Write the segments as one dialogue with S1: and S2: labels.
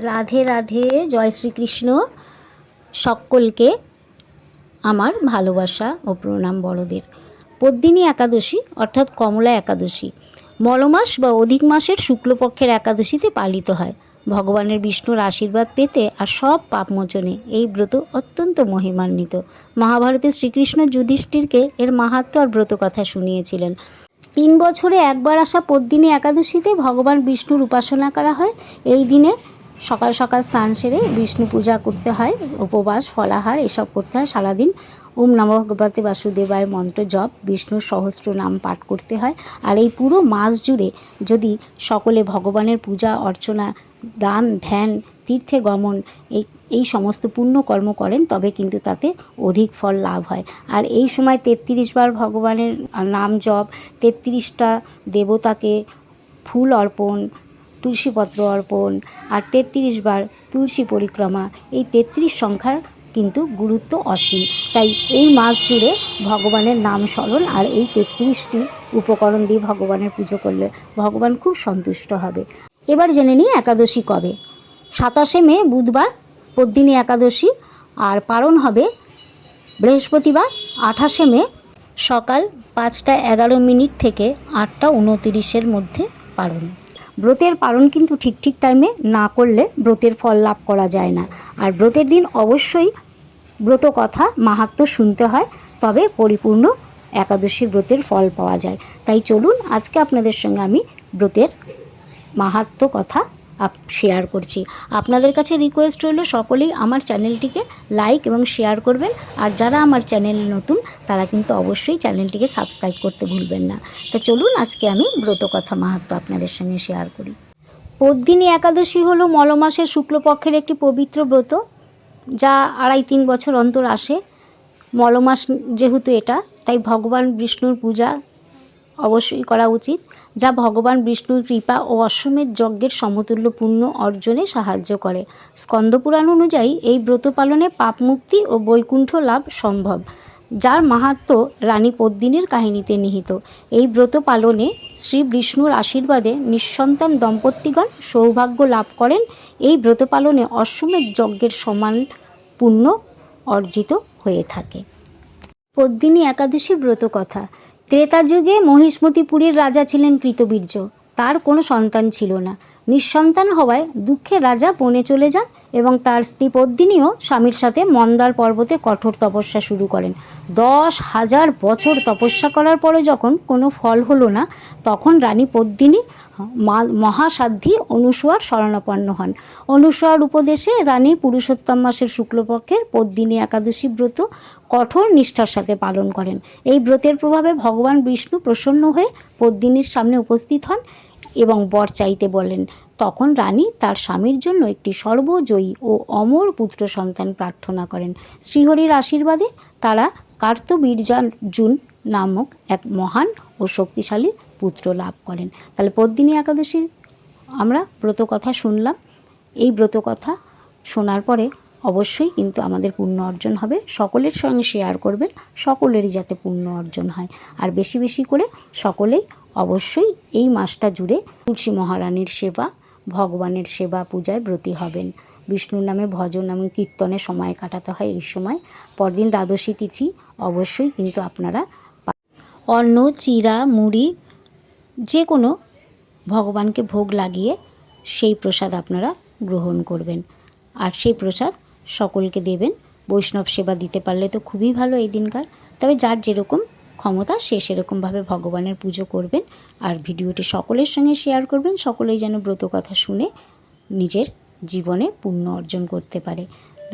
S1: রাধে রাধে, জয় শ্রীকৃষ্ণ। সকলকে আমার ভালোবাসা ও প্রণাম বড়দের। পদ্মিনী একাদশী অর্থাৎ কমলা একাদশী মলমাস বা অধিক মাসের শুক্লপক্ষের একাদশীতে পালিত হয়। ভগবানের বিষ্ণুর আশীর্বাদ পেতে আর সব পাপমোচনে এই ব্রত অত্যন্ত মহিমান্বিত। মহাভারতে শ্রীকৃষ্ণ যুধিষ্ঠিরকে এর মাহাত্ম্য আর ব্রত কথা শুনিয়েছিলেন। 3 বছরে একবার আসা পদ্মিনী একাদশীতে ভগবান বিষ্ণুর উপাসনা করা হয়। এই দিনে সকাল সকাল স্নান সেরে বিষ্ণু পূজা করতে হয়, উপবাস ফলাহার এসব করতে হয়। সারাদিন ওম নমঃ ভগবতে বাসুদেবায় মন্ত্র জপ, বিষ্ণুর সহস্র নাম পাঠ করতে হয়। আর এই পুরো মাস জুড়ে যদি সকলে ভগবানের পূজা অর্চনা, দান ধ্যান, তীর্থে গমন এই সমস্ত পুণ্য কর্ম করেন তবে কিন্তু তাতে অধিক ফল লাভ হয়। আর এই সময় 33 বার ভগবানের নাম জপ, 33টা দেবতাকে ফুল অর্পণ, তুলসীপত্র অর্পণ আর 33 বার তুলসী পরিক্রমা, এই 33 সংখ্যার কিন্তু গুরুত্ব অসীম। তাই এই মাস জুড়ে ভগবানের নাম স্মরণ আর এই 33টি উপকরণ দিয়ে ভগবানের পুজো করলে ভগবান খুব সন্তুষ্ট হবে। এবার জেনে নিই একাদশী কবে। 27শে মে বুধবার পদ্মিনী একাদশী, আর পারণ হবে বৃহস্পতিবার 28শে মে সকাল 5টা 11 থেকে 8টা 29-এর মধ্যে পারণ। ব্রতের পালন কিন্তু ঠিক টাইমে না করলে ব্রতের ফল লাভ করা যায় না। আর ব্রতের দিন অবশ্যই ব্রত কথা মাহাত্ম্য শুনতে হয়, তবে পরিপূর্ণ একাদশীর ব্রতের ফল পাওয়া যায়। তাই চলুন আজকে আপনাদের সঙ্গে আমি ব্রতের মাহাত্ম্য কথা শেয়ার করছি। আপনাদের কাছে রিকোয়েস্ট রইল সকলেই আমার চ্যানেলটিকে লাইক এবং শেয়ার করবেন। আর যারা আমার চ্যানেল নতুন তারা কিন্তু অবশ্যই চ্যানেলটিকে সাবস্ক্রাইব করতে ভুলবেন না। তো চলুন আজকে আমি ব্রত কথা মাহাত্ম্য আপনাদের সঙ্গে শেয়ার করি। পদ্মিনী একাদশী হলো মলমাসের শুক্লপক্ষের একটি পবিত্র ব্রত, যা 2.5-3 বছর অন্তর আসে। মলমাস যেহেতু এটা, তাই ভগবান বিষ্ণুর পূজা অবশ্যই করা উচিত, যা ভগবান বিষ্ণুর কৃপা ও অশ্বমেধ যজ্ঞের সমতুল্য পুণ্য অর্জনে সাহায্য করে। স্কন্দপুরাণ অনুযায়ী এই ব্রত পালনে পাপমুক্তি ও বৈকুণ্ঠ লাভ সম্ভব, যার মাহাত্ম্য রানী পদ্মিনীর কাহিনীতে নিহিত। এই ব্রত পালনে শ্রী বিষ্ণুর আশীর্বাদে নিঃসন্তান দম্পতিগণ সৌভাগ্য লাভ করেন। এই ব্রত পালনে অশ্বমেধ যজ্ঞের সমান পুণ্য অর্জিত হয়ে থাকে। পদ্মিনী একাদশী ব্রত কথা। ত্রেতা যুগে মহিষ্মতিপুরীর রাজা ছিলেন কৃতবীর্য। তার কোনো সন্তান ছিল না। নিঃসন্তান হওয়ায় দুঃখে রাজা বনে চলে যান এবং তার স্ত্রী পদ্মিনীও স্বামীর সাথে মন্দার পর্বতে কঠোর তপস্যা শুরু করেন। 10,000 বছর তপস্যা করার পরে যখন কোনো ফল হলো না, তখন রানী পদ্মিনী মহাসাধ্বী অনুসূয়ার শরণাপন্ন হন। অনুসূয়ার উপদেশে রানী পুরুষোত্তম মাসের শুক্লপক্ষের পদ্মিনী একাদশী ব্রত কঠোর নিষ্ঠার সাথে পালন করেন। এই ব্রতের প্রভাবে ভগবান বিষ্ণু প্রসন্ন হয়ে পদ্মিনীর সামনে উপস্থিত হন এবং বর চাইতে বলেন। তখন রানী তার স্বামীর জন্য একটি সর্বজয়ী ও অমর পুত্র সন্তান প্রার্থনা করেন। শ্রীহরির আশীর্বাদে তারা কার্তবীর্যার্জুন নামক এক মহান ও শক্তিশালী পুত্র লাভ করেন। তাহলে পদ্মিনী একাদশীর আমরা ব্রত কথা শুনলাম। এই ব্রত কথা শোনার পরে অবশ্যই কিন্তু আমাদের পুণ্য অর্জন হবে। সকলের সঙ্গে শেয়ার করবেন, সকলেরই যাতে পুণ্য অর্জন হয়। আর বেশি বেশি করে সকলেই অবশ্যই এই মাসটা জুড়ে তুলসী মহারানীর সেবা, ভগবানের সেবা পূজায় ব্রতী হবেন। বিষ্ণুর নামে ভজন এবং কীর্তনে সময় কাটাতে হয় এই সময়। পরদিন দ্বাদশী তিথি অবশ্যই কিন্তু আপনারা অন্ন, চিরা, মুড়ি যে কোনো ভগবানকে ভোগ লাগিয়ে সেই প্রসাদ আপনারা গ্রহণ করবেন। আর সেই প্রসাদ সকলকে দেবেন। বৈষ্ণব সেবা দিতে পারলে তো খুবই ভালো এই দিনকার। তবে যার যেরকম ক্ষমতা সে সেরকমভাবে ভগবানের পুজো করবেন। আর ভিডিওটি সকলের সঙ্গে শেয়ার করবেন, সকলেই যেন ব্রত কথা শুনে নিজের জীবনে পুণ্য অর্জন করতে পারে।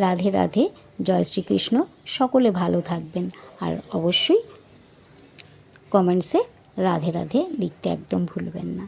S1: রাধে রাধে, জয় শ্রীকৃষ্ণ। সকলে ভালো থাকবেন। আর অবশ্যই কমেন্টসে রাধে রাধে লিখতে একদম ভুলবেন না।